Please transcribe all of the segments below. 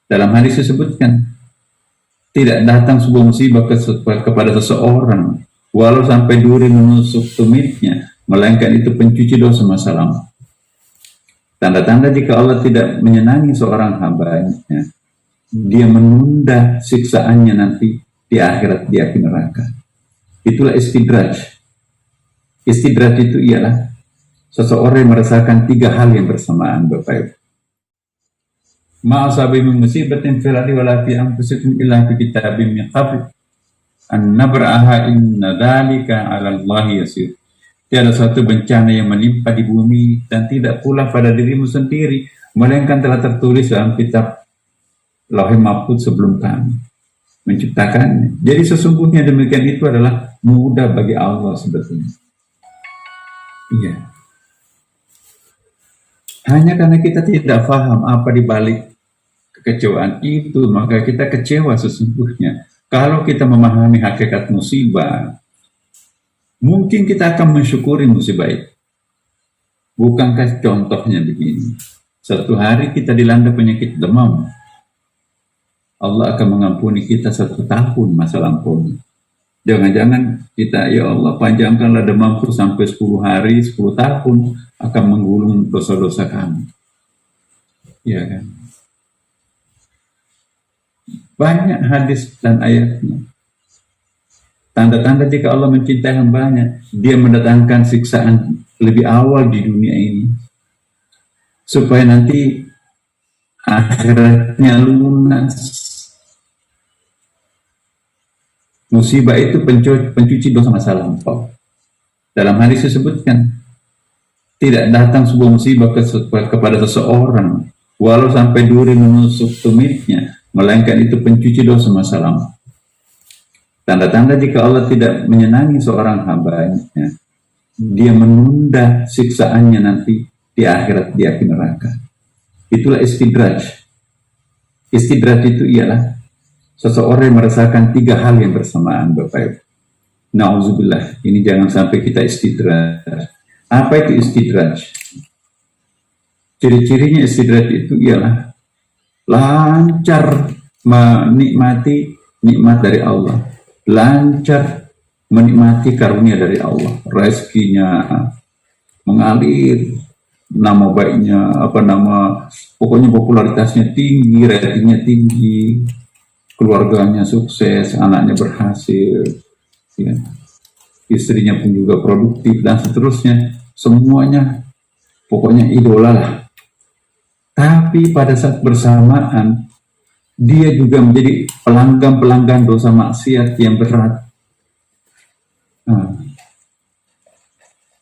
Dalam hadis disebutkan, tidak datang sebuah musibah kepada seseorang walau sampai duri menusuk tumitnya, melainkan itu pencuci dosa masa lalu. Tanda-tanda jika Allah tidak menyenangi seorang hambanya, dia menunda siksaannya nanti di akhirat, di api neraka. Itulah istidraj. Istidraj itu ialah seseorang yang merasakan tiga hal yang bersamaan, Bapak Ibu. Ma'asabi min musibatin fil ardi wala fi anfusikum illa fi kitabim min qabl an nabra'aha inna dzalika 'ala Allahi yasir. Tiada suatu bencana yang menimpa di bumi dan tidak pula pada dirimu sendiri, melainkan telah tertulis dalam kitab Lauhul Mahfuz sebelum kami menciptakannya. Jadi sesungguhnya demikian itu adalah mudah bagi Allah sebetulnya. Iya. Hanya karena kita tidak paham apa dibalik kekecewaan itu, maka kita kecewa sesungguhnya. Kalau kita memahami hakikat musibah, mungkin kita akan mensyukuri musibah itu. Bukankah contohnya begini? Satu hari kita dilanda penyakit demam, Allah akan mengampuni kita 1 tahun masa lampau. Jangan-jangan kita, ya Allah panjangkanlah demamku sampai 10 hari, 10 tahun akan menggulung dosa-dosa kami. Ya kan? Banyak hadis dan ayatnya. Tanda-tanda jika Allah mencintai hambanya, dia mendatangkan siksaan lebih awal di dunia ini, supaya nanti akhiratnya lunas. Musibah itu pencuci dosa masa lampau. Dalam hadis disebutkan, tidak datang sebuah musibah kepada seseorang walau sampai duri menusuk tumitnya, melainkan itu pencuci dosa masa lalu. Tanda-tanda jika Allah tidak menyenangi seorang hambanya, dia menunda siksaannya nanti di akhirat, di api neraka. Itulah istidraj. Istidraj itu ialah seseorang yang merasakan tiga hal yang bersamaan, Bapak Ibu. Nauzubillah, ini jangan sampai kita istidraj. Apa itu istidraj? Ciri-cirinya istidraj itu ialah lancar menikmati nikmat dari Allah, lancar menikmati karunia dari Allah, rezekinya mengalir, nama baiknya pokoknya popularitasnya tinggi, ratingnya tinggi, keluarganya sukses, anaknya berhasil, ya. Istrinya pun juga produktif dan seterusnya, semuanya pokoknya idola lah. Tapi pada saat bersamaan dia juga menjadi pelanggan dosa maksiat yang berat.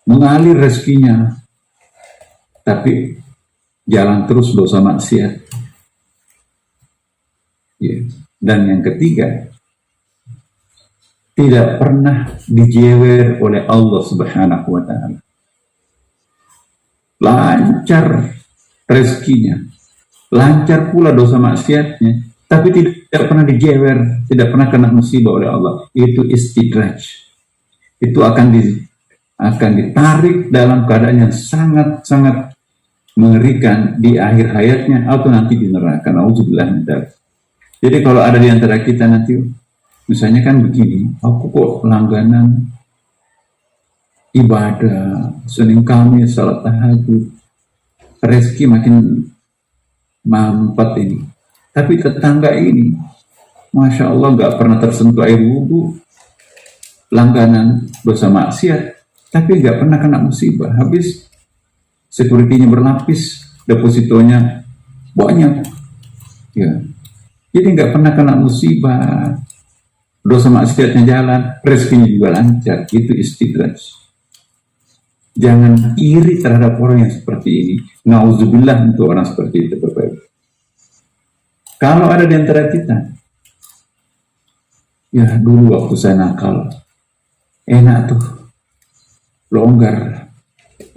Mengalir rezekinya, tapi jalan terus dosa maksiat. Ya. Dan yang ketiga, tidak pernah dijewer oleh Allah Subhanahu wa Ta'ala. Lancar rezekinya, lancar pula dosa maksiatnya, tapi tidak pernah dijewer, tidak pernah kena musibah oleh Allah. Itu istidraj. Itu akan ditarik dalam keadaan yang sangat-sangat mengerikan di akhir hayatnya atau nanti di neraka. Nauzubillah min dzalik. Jadi kalau ada di antara kita nanti, misalnya kan begini, aku kok langganan ibadah, Senin Kamis, salat tahajud, rezeki makin mampet ini. Tapi tetangga ini, Masya Allah nggak pernah tersentuh air wudhu, langganan dosa maksiat, tapi nggak pernah kena musibah. Habis security-nya berlapis, depositonya banyak, ya. Jadi nggak pernah kena musibah, dosa maksiatnya jalan, rezekinya juga lancar. Itu istidraj. Jangan iri terhadap orang yang seperti ini. Nauzubillah untuk orang seperti itu, Bapak Ibu. Kalau ada di antara kita, ya dulu waktu saya nakal, enak tuh, longgar,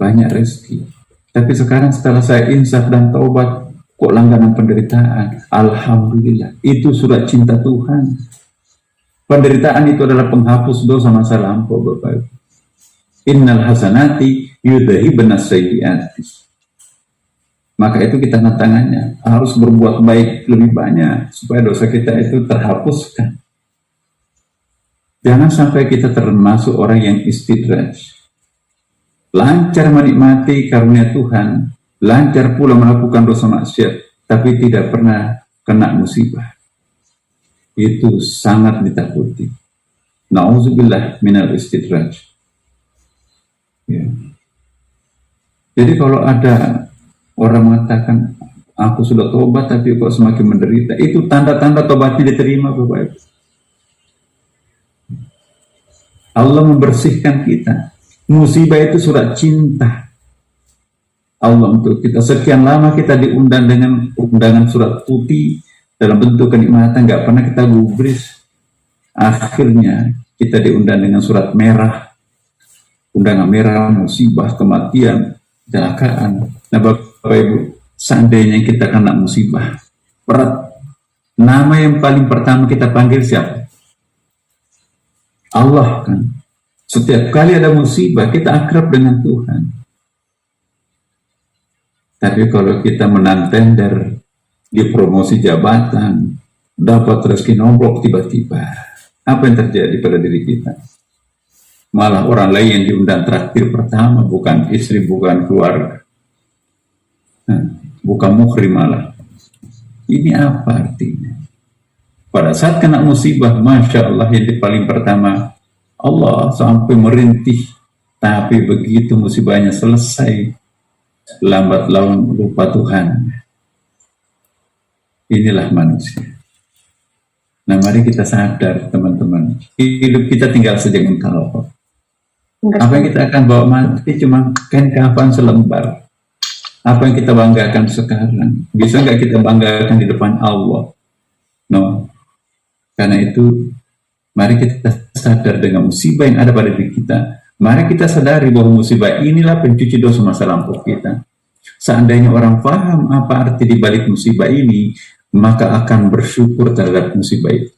banyak rezeki. Tapi sekarang setelah saya insaf dan taubat, kok langganan penderitaan. Alhamdulillah, itu surat cinta Tuhan. Penderitaan itu adalah penghapus dosa masa lampau, Bapak Ibu. Innal hasanati yudhibnas sayyiati. Maka itu kita tantangannya harus berbuat baik lebih banyak supaya dosa kita itu terhapuskan. Jangan sampai kita termasuk orang yang istidraj, lancar menikmati karunia Tuhan, lancar pula melakukan dosa maksiat, tapi tidak pernah kena musibah. Itu sangat ditakuti. Nauzubillah minal istidraj. Ya. Jadi kalau ada orang mengatakan, aku sudah tobat tapi kok semakin menderita, itu tanda-tanda tobatnya diterima, Bapak Ibu. Allah membersihkan kita. Musibah itu surat cinta Allah untuk kita. Sekian lama kita diundang dengan undangan surat putih dalam bentuk kenikmatan, nggak pernah kita gubris. Akhirnya kita diundang dengan surat merah, undangan merah, musibah, kematian, kecelakaan. Nah, Bapak Ibu, seandainya kita kena musibah berat, nama yang paling pertama kita panggil siapa? Allah kan. Setiap kali ada musibah, kita akrab dengan Tuhan. Tapi kalau kita menang tender, di promosi jabatan, dapat rezeki nomplok tiba-tiba, apa yang terjadi pada diri kita? Malah orang lain yang diundang traktir pertama, bukan istri, bukan keluarga, bukan muhrim malah. Ini apa artinya? Pada saat kena musibah, Masya Allah, yang paling pertama, Allah sampai merintih. Tapi begitu musibahnya selesai, lambat laun lupa Tuhan. Inilah manusia. Nah, mari kita sadar, teman-teman, hidup kita tinggal sejengkal. Apa yang kita akan bawa mati cuma kain kafan selembar. Apa yang kita banggakan sekarang, bisa nggak kita banggakan di depan Allah? No. Karena itu, mari kita sadar dengan musibah yang ada pada diri kita. Mari kita sadari bahwa musibah inilah pencuci dosa masa lampau kita. Seandainya orang paham apa arti di balik musibah ini, maka akan bersyukur terhadap musibah itu.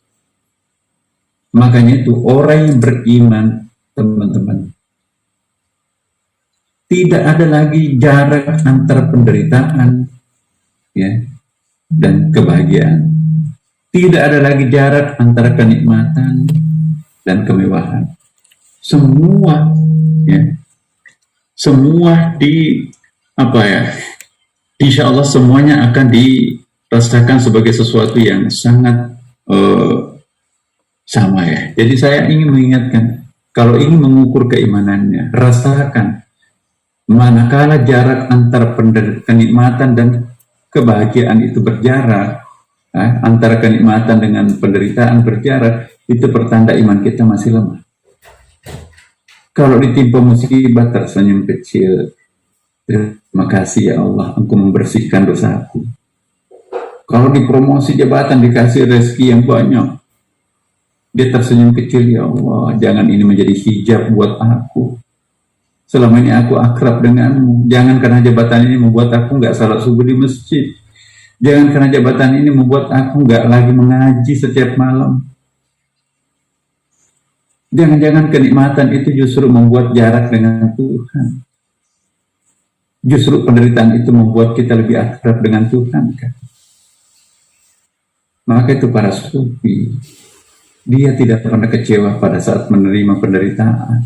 Makanya itu orang yang beriman, teman-teman, tidak ada lagi jarak antara penderitaan, ya, dan kebahagiaan. Tidak ada lagi jarak antara kenikmatan dan kemewahan. Semua, ya, semua insya Allah semuanya akan dirasakan sebagai sesuatu yang sangat sama, ya. Jadi saya ingin mengingatkan, kalau ingin mengukur keimanannya, rasakan manakala jarak antara kenikmatan dan kebahagiaan itu berjarak, antara kenikmatan dengan penderitaan berjarak, itu pertanda iman kita masih lemah. Kalau ditimpa musibah, tersenyum kecil, terima kasih ya Allah, Engkau membersihkan dosaku. Kalau dipromosi jabatan, dikasih rezeki yang banyak, dia tersenyum kecil, ya Allah, jangan ini menjadi hijab buat aku. Selama ini aku akrab denganmu, jangan karena jabatan ini membuat aku nggak salat subuh di masjid. Jangan karena jabatan ini membuat aku nggak lagi mengaji setiap malam. Jangan-jangan kenikmatan itu justru membuat jarak dengan Tuhan. Justru penderitaan itu membuat kita lebih akrab dengan Tuhan, kan? Maka itu para sufi, dia tidak pernah kecewa pada saat menerima penderitaan.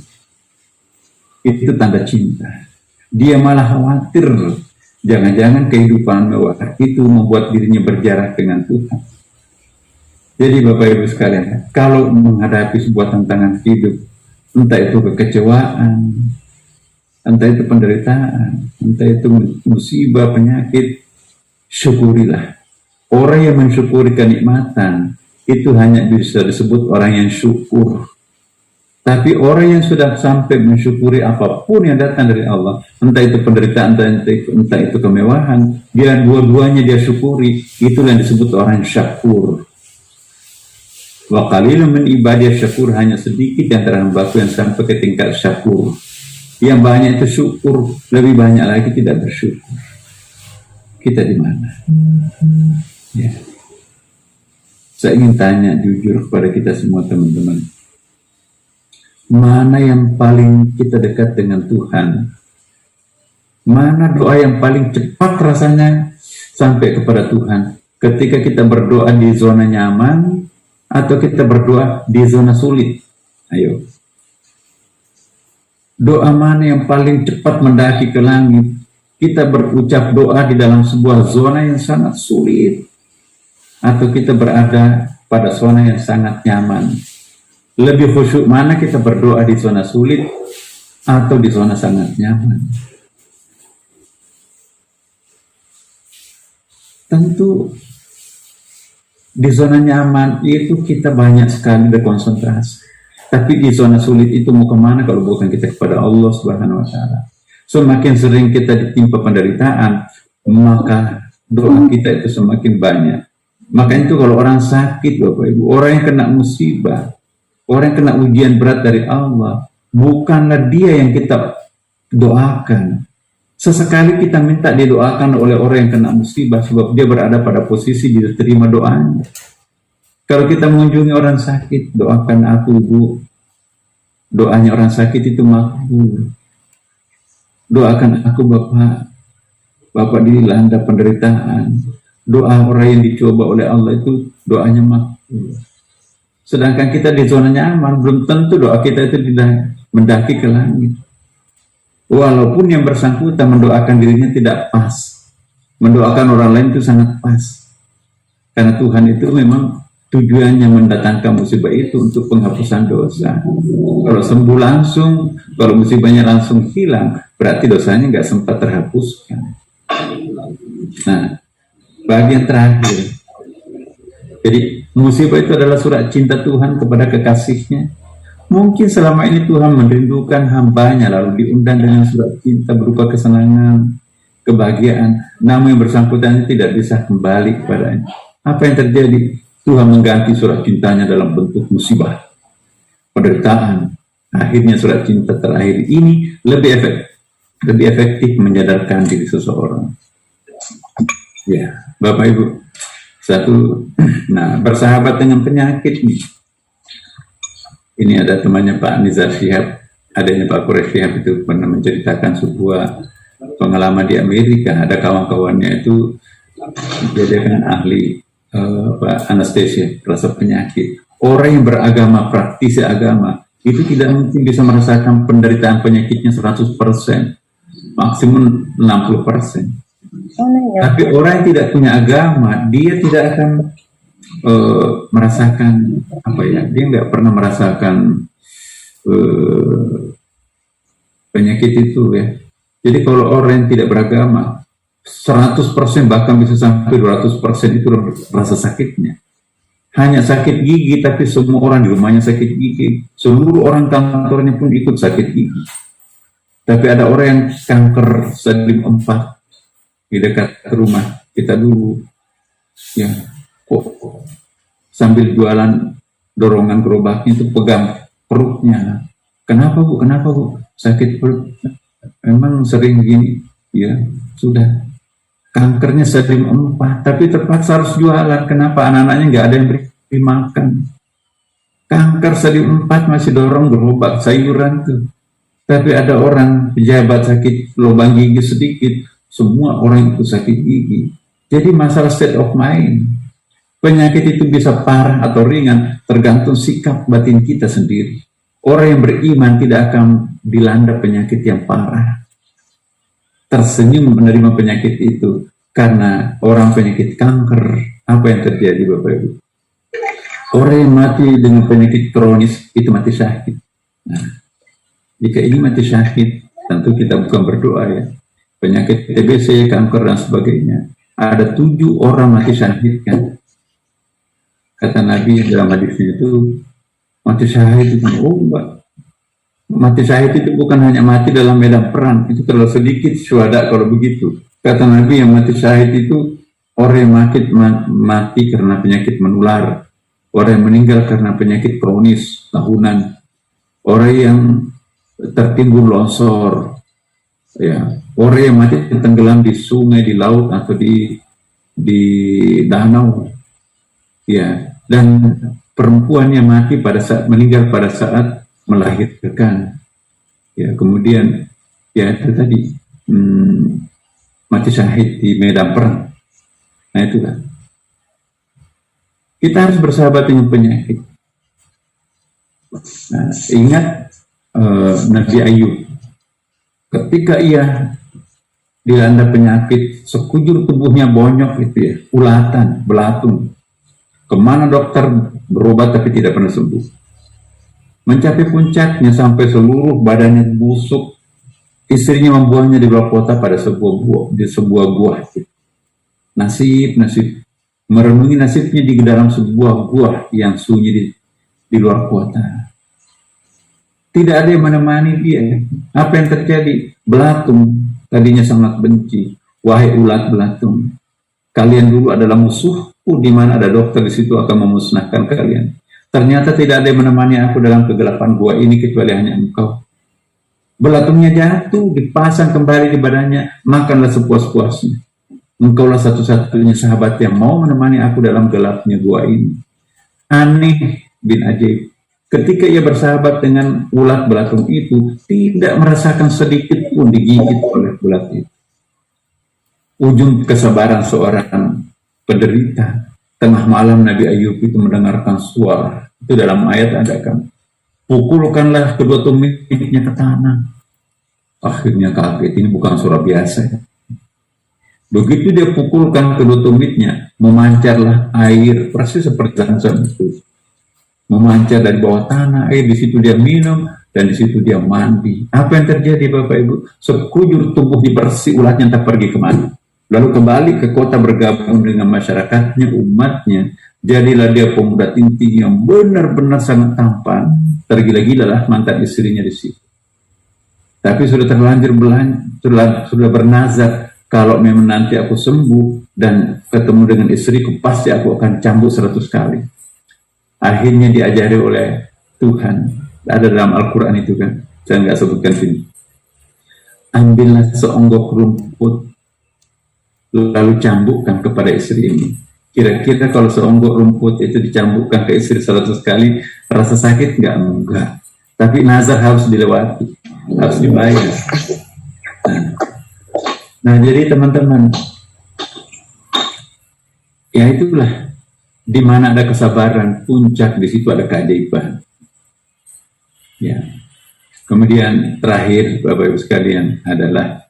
Itu tanda cinta. Dia malah khawatir, jangan-jangan kehidupan mewah itu membuat dirinya berjarak dengan Tuhan. Jadi Bapak Ibu sekalian, kalau menghadapi sebuah tantangan hidup, entah itu kekecewaan, entah itu penderitaan, entah itu musibah, penyakit, syukurilah. Orang yang mensyukuri kenikmatan, itu hanya bisa disebut orang yang syukur. Tapi orang yang sudah sampai mensyukuri apapun yang datang dari Allah, entah itu penderitaan, entah itu kemewahan, dia dua-duanya dia syukuri, itulah yang disebut orang syakur. Wa qalilun min ibadiyah syakur, hanya sedikit yang antara hambaku yang sampai ke tingkat syakur. Yang banyak itu syukur, lebih banyak lagi tidak bersyukur. Kita di mana? Ya. Saya ingin tanya jujur kepada kita semua, teman-teman. Mana yang paling kita dekat dengan Tuhan? Mana doa yang paling cepat rasanya sampai kepada Tuhan? Ketika kita berdoa di zona nyaman atau kita berdoa di zona sulit? Ayo. Doa mana yang paling cepat mendaki ke langit? Kita berucap doa di dalam sebuah zona yang sangat sulit, atau kita berada pada zona yang sangat nyaman? Lebih khusyuk mana kita berdoa di zona sulit atau di zona sangat nyaman? Tentu di zona nyaman itu kita banyak sekali berkonsentrasi. Tapi di zona sulit itu mau kemana kalau bukan kita kepada Allah Subhanahu wa Ta'ala? Semakin sering kita ditimpa penderitaan, maka doa kita itu semakin banyak. Maka itu kalau orang sakit, Bapak Ibu, orang yang kena musibah, orang yang kena ujian berat dari Allah, bukanlah dia yang kita doakan. Sesekali kita minta didoakan oleh orang yang kena musibah sebab dia berada pada posisi diterima doanya. Kalau kita mengunjungi orang sakit, doakan aku, Bu. Doanya orang sakit itu makbul. Doakan aku, Bapak. Bapak dilanda penderitaan. Doa orang yang dicoba oleh Allah itu doanya makbul. Sedangkan kita di zona nyaman, belum tentu doa kita itu mendaki ke langit. Walaupun yang bersangkutan mendoakan dirinya tidak pas. Mendoakan orang lain itu sangat pas. Karena Tuhan itu memang tujuannya mendatangkan musibah itu untuk penghapusan dosa. Kalau sembuh langsung, kalau musibahnya langsung hilang, berarti dosanya nggak sempat terhapuskan. Nah, bagian terakhir. Jadi, musibah itu adalah surat cinta Tuhan kepada kekasihnya. Mungkin selama ini Tuhan merindukan hambanya, lalu diundang dengan surat cinta berupa kesenangan, kebahagiaan. Namun yang bersangkutan tidak bisa kembali kepadanya. Apa yang terjadi? Tuhan mengganti surat cintanya dalam bentuk musibah, penderitaan. Akhirnya surat cinta terakhir ini lebih efektif menyadarkan diri seseorang. Ya, Bapak Ibu, satu, nah bersahabat dengan penyakit nih. Ini ada temannya Pak Nizar Shihab, adanya Pak Quraish Shihab itu pernah menceritakan sebuah pengalaman di Amerika. Ada kawan-kawannya itu dia kan ahli anestesia, rasa penyakit. Orang yang beragama, praktisi agama, itu tidak mungkin bisa merasakan penderitaan penyakitnya 100%, maksimum 60%. Tapi orang yang tidak punya agama, dia tidak akan merasakan apa ya? Dia nggak pernah merasakan penyakit itu ya. Jadi kalau orang yang tidak beragama 100% bahkan bisa sampai 200% itu rasa sakitnya. Hanya sakit gigi, tapi semua orang di rumahnya sakit gigi. Seluruh orang kantornya pun ikut sakit gigi. Tapi ada orang yang kanker stadium 4 di dekat rumah kita dulu. Ya, kok sambil jualan dorongan gerobaknya itu pegang perutnya. Kenapa Bu? Kenapa Bu? Sakit perut. Memang sering gini. Ya, sudah. Kankernya stadium 4, tapi terpaksa harus jualan. Kenapa? Anak-anaknya nggak ada yang beri makan. Kanker stadium 4 masih dorong gerobak sayuran tuh. Tapi ada orang pejabat sakit lubang gigi sedikit, semua orang itu sakit gigi. Jadi masalah state of mind. Penyakit itu bisa parah atau ringan, tergantung sikap batin kita sendiri. Orang yang beriman tidak akan dilanda penyakit yang parah. Tersenyum menerima penyakit itu, karena orang penyakit kanker, apa yang terjadi Bapak Ibu? Orang yang mati dengan penyakit kronis itu mati syahid. Nah, jika ini mati syahid, tentu kita bukan berdoa ya. Penyakit TBC, kanker dan sebagainya. Ada 7 orang mati syahid kan? Kata Nabi dalam hadisnya itu, mati syahid itu mati syahid itu bukan hanya mati dalam medan perang, itu terlalu sedikit syuhada kalau begitu. Kata Nabi yang mati syahid itu orang yang mati karena penyakit menular, orang yang meninggal karena penyakit kronis tahunan, orang yang tertimbun longsor, ya, orang yang mati tenggelam di sungai, di laut atau di danau, ya, dan perempuan yang mati pada saat meninggal pada saat melahirkan, ya, kemudian ya itu tadi mati syahid di medan perang. Nah itulah. Kita harus bersahabat dengan penyakit. Nah, ingat Nabi Ayub. Ketika ia dilanda penyakit, sekujur tubuhnya bonyok itu ya, ulatan, belatung. Kemana dokter berobat tapi tidak pernah sembuh. Mencapai puncaknya sampai seluruh badannya busuk. Istrinya membuangnya di luar kota pada sebuah gua. Nasib merenungi nasibnya di dalam sebuah gua yang sunyi di luar kota. Tidak ada yang menemani dia. Apa yang terjadi? Belatung tadinya sangat benci. Wahai ulat belatung, kalian dulu adalah musuhku, di mana ada dokter di situ akan memusnahkan kalian. Ternyata tidak ada yang menemani aku dalam kegelapan gua ini kecuali hanya engkau. Belatungnya jatuh, dipasang kembali di badannya, makanlah sepuas-puasnya. Engkaulah satu-satunya sahabat yang mau menemani aku dalam gelapnya gua ini. Aneh bin ajaib. Ketika ia bersahabat dengan ulat belatung itu, tidak merasakan sedikit pun digigit oleh ulat itu. Ujung kesabaran seorang penderita. Tengah malam Nabi Ayub itu mendengarkan suara. Itu dalam ayat ada kan. Pukulkanlah kedua tumitnya ke tanah. Akhirnya kaget, ini bukan suara biasa. Begitu dia pukulkan kedua tumitnya, memancarlah air, persis seperti Zamzam itu. Memancar dari bawah tanah, air di situ dia minum, dan di situ dia mandi. Apa yang terjadi Bapak Ibu? Sekujur tubuh dibersih, ulatnya tak pergi kemana. Lalu kembali ke kota bergabung dengan masyarakatnya, umatnya. Jadilah dia pemuda tinggi yang benar-benar sangat tampan. Tergila-gila lah mantan istrinya di situ. Tapi sudah terlanjur sudah bernazar, kalau memang nanti aku sembuh dan ketemu dengan istriku, pasti aku akan cambuk 100 kali. Akhirnya diajari oleh Tuhan. Ada dalam Al-Quran itu kan, saya nggak sebutkan sini. Ambillah seonggok rumput, lalu cambukkan kepada istri ini. Kira-kira kalau seonggok rumput itu dicambukkan ke istri 100 kali, rasa sakit nggak? Enggak. Tapi nazar harus dilewati, harus dibayar. Nah jadi teman-teman, ya itulah, di mana ada kesabaran, puncak di situ ada keajaiban. Ya. Kemudian terakhir Bapak Ibu sekalian adalah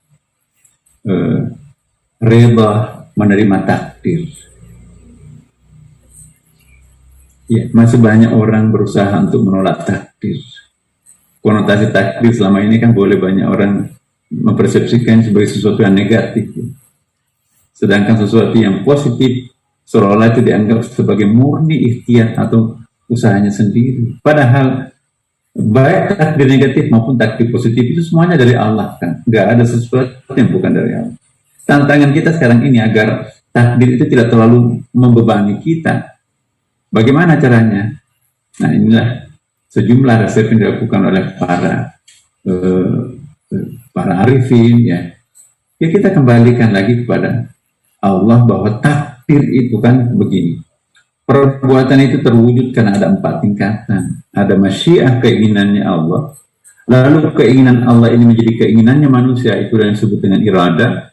reda menerima takdir. Ya, masih banyak orang berusaha untuk menolak takdir. Konotasi takdir selama ini kan boleh banyak orang mempersepsikan sebagai sesuatu yang negatif. Sedangkan sesuatu yang positif seolah-olah itu dianggap sebagai murni ikhtiar atau usahanya sendiri. Padahal baik takdir negatif maupun takdir positif itu semuanya dari Allah kan. Nggak ada sesuatu yang bukan dari Allah. Tantangan kita sekarang ini agar takdir itu tidak terlalu membebani kita. Bagaimana caranya? Nah inilah sejumlah resep yang dilakukan oleh para arifin ya. Ya kita kembalikan lagi kepada Allah bahwa takdir itu kan begini. Perbuatan itu terwujud karena ada 4 tingkatan. Ada masyiah, keinginannya Allah. Lalu keinginan Allah ini menjadi keinginannya manusia, itu yang disebut dengan irada.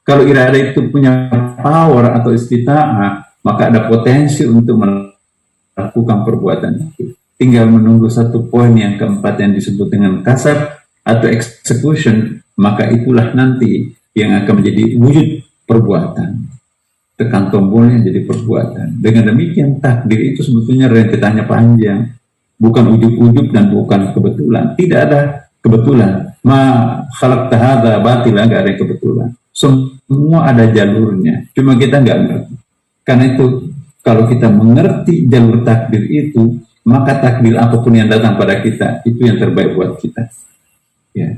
Kalau irada itu punya power atau istita'ah, maka ada potensi untuk melakukan perbuatan itu. Tinggal menunggu satu poin yang keempat yang disebut dengan kasab atau execution, maka itulah nanti yang akan menjadi wujud perbuatan. Tekan tombolnya jadi perbuatan. Dengan demikian takdir itu sebetulnya rentetannya panjang, bukan ujub-ujub dan bukan kebetulan. Tidak ada kebetulan. Ma khalaqta hadza batila, nggak ada kebetulan. Semua ada jalurnya. Cuma kita nggak ngerti. Karena itu kalau kita mengerti jalur takdir itu, maka takdir apapun yang datang pada kita itu yang terbaik buat kita. Ya,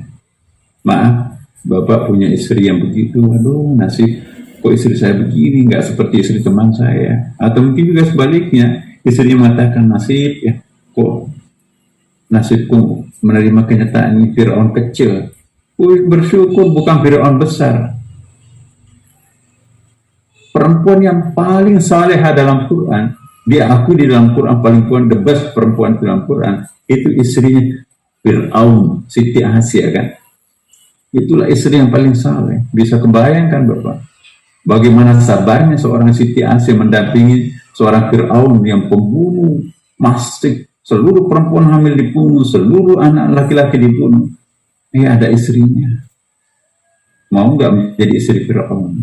maaf, Bapak punya istri yang begitu, aduh nasib kok istri saya begini, nggak seperti istri teman saya. Atau mungkin juga sebaliknya, istrinya mengatakan nasib ya, kok nasibku menerima kenyataan ini Fir'aun kecil. Bersyukur bukan Fir'aun besar. Perempuan yang paling salehah dalam Quran, dia akui di dalam Quran paling the best perempuan dalam Quran, itu istrinya Fir'aun, Siti Asia kan. itulah istri yang paling saleh. Bisa kebayangkan Bapak, bagaimana sabarnya seorang Siti Asiyah mendampingi seorang Fir'aun yang pembunuh masif, seluruh perempuan hamil dibunuh, seluruh anak laki-laki dibunuh. Ada istrinya. Mau nggak menjadi istri Fir'aun?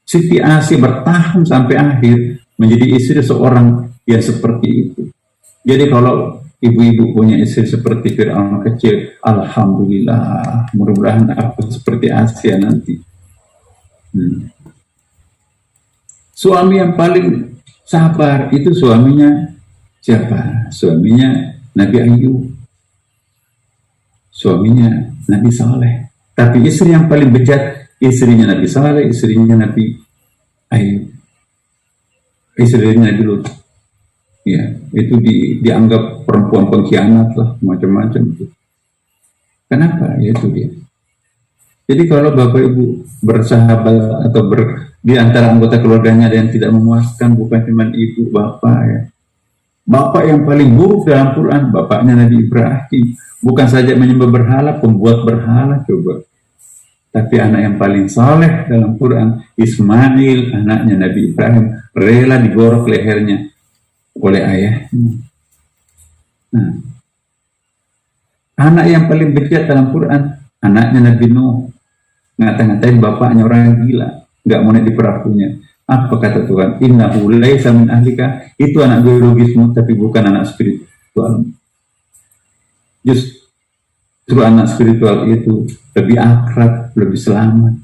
Siti Asiyah bertahan sampai akhir menjadi istri seorang yang seperti itu. Jadi kalau ibu-ibu punya istri seperti Fir'aun kecil, alhamdulillah, mudah-mudahan aku seperti Asiyah nanti. Suami yang paling sabar itu suaminya siapa? Suaminya Nabi Ayub, suaminya Nabi Saleh. Tapi istri yang paling bejat, istrinya Nabi Saleh, istrinya Nabi Ayub, istrinya Nabi Lut. Ya, itu dianggap perempuan pengkhianat lah, macam-macam itu. Kenapa? Ya itu dia. Jadi kalau Bapak Ibu bersahabat atau di antara anggota keluarganya ada yang tidak memuaskan, bukan cuma ibu, bapak ya. Bapak yang paling buruk dalam Quran, bapaknya Nabi Ibrahim. Bukan saja menyembah berhala, pembuat berhala coba. Tapi anak yang paling saleh dalam Quran, Ismail, anaknya Nabi Ibrahim, rela digorok lehernya oleh ayahnya. Nah, anak yang paling bejat dalam Quran, anaknya Nabi Nuh, ngata-ngatain bapaknya orang gila, nggak mau di perahunya. Apa kata Tuhan? Innahu laisa min ahlika, itu anak biologismu tapi bukan anak spiritual. Justru anak spiritual itu lebih akrab, lebih selamat.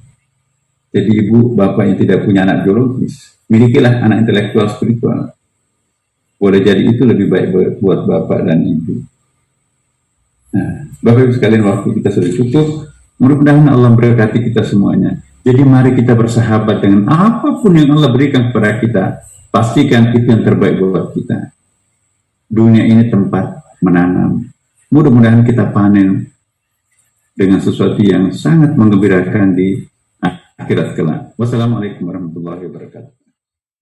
Jadi ibu bapak yang tidak punya anak biologis, milikilah anak intelektual spiritual. Boleh jadi itu lebih baik buat bapak dan ibu. Nah, Bapak Ibu sekalian, waktu kita sudah cukup. Mudah-mudahan Allah berkati kita semuanya. Jadi mari kita bersahabat dengan apapun yang Allah berikan kepada kita. Pastikan itu yang terbaik buat kita. Dunia ini tempat menanam. Mudah-mudahan kita panen dengan sesuatu yang sangat menggembirakan di akhirat kelak. Wassalamualaikum warahmatullahi wabarakatuh.